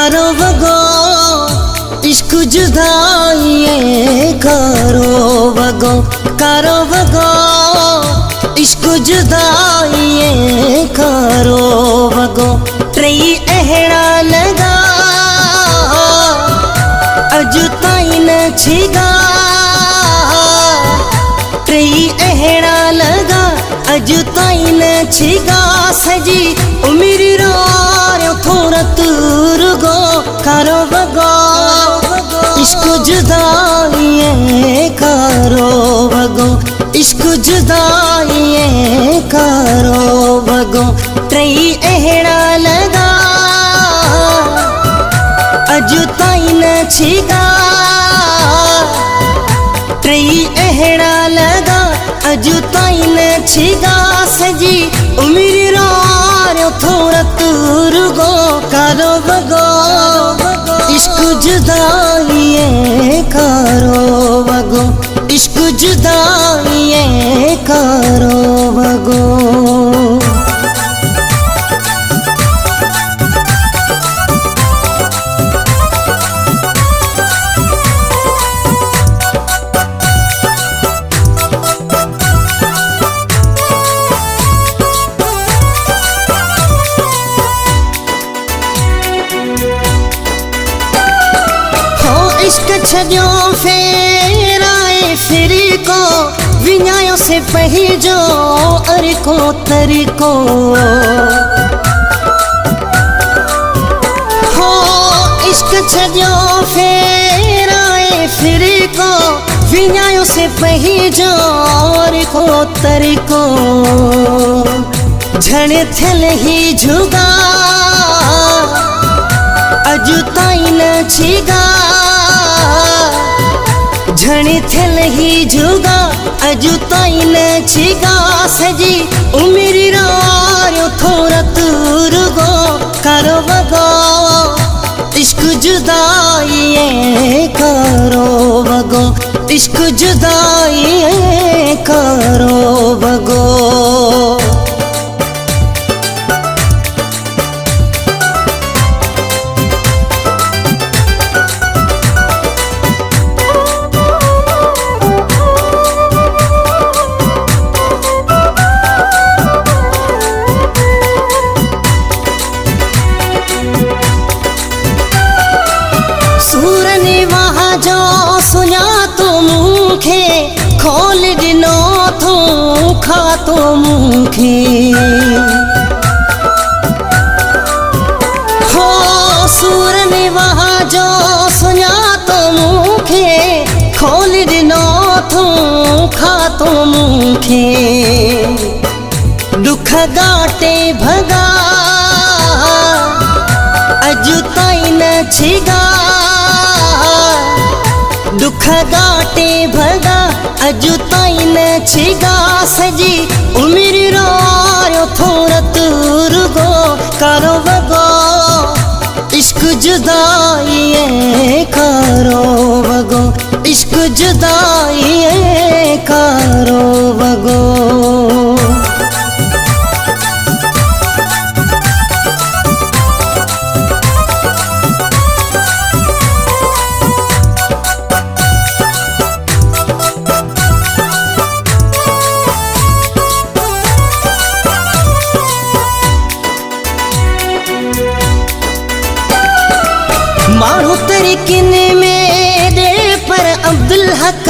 करो वगो इश्क जुदाई करो वगो करो वगो इश्क जुदाई करो वगो ट्रई अहड़ा लगा अजु ताई न छिगा ट्रई अहड़ा लगा अजु ताई न छिगा सजी उमिर रो थोड़ा दूर गो करो वगो इश्क जुदाई करो वगो इश्क जुदाई करो वगो ट्रई अहड़ा लगा अजु ताई न छिगा ट्रई अहड़ा लगा अजु ताई न छिगा सजी उमिर रो थोड़ा दूर गो करो वगो इश्क जुदाई करो वगो इश्क जुदाई करो वगो। इश्क छजो फेराए फिर को विनायो से पही जो अर को तरी को हो इश्क छजो फेराए फिर को विनायो से पही जो अर को तरी को झण थल ही झुगा अजु ताई न छिगा झणी थल ही झुगा अजु ताई न छिगा सजी उमिर रो थोड़ा दूर गो करो वगो इश्क जुदाई करो वगो इश्क जुदाई करो वगो। सूरनी वहाँ जो सुना तो मुखे खोल दिनो तो खा तो मुखे हो सूरनी वहाँ जो सुना तो मुखे खोल दिनो तो खा तो मुखे दुख गाटे भगा अजु ताई न छिगा दुख गाटे भगा अजु ताई न छिगा सजी उमिर रो थोड़ा दूर गो करो वगो इश्क जुदाई करो वगो इश्क जुदाई करो वगो। मारू तेरी किने में दे पर अब्दुल हक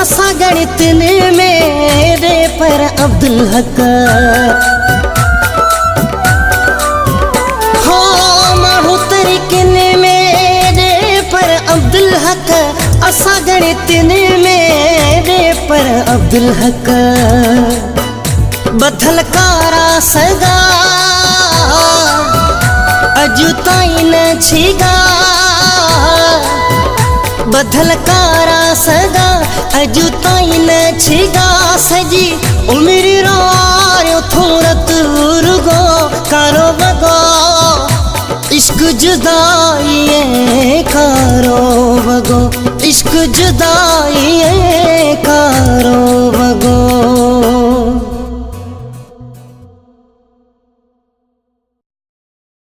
असा गणित में दे पर अब्दुल हक हो मारू तेरी किने में दे पर अब्दुल हक असा गणित में दे पर अब्दुल हक बथल कारा सगा अजु ताई न छिगा बदल कारा सगा अजु ताई न छिगा सजी उमिर रो थोड़ा दूर गो करो वगो इश्क जुदाई करो वगो इश्क जुदाई करो वगो।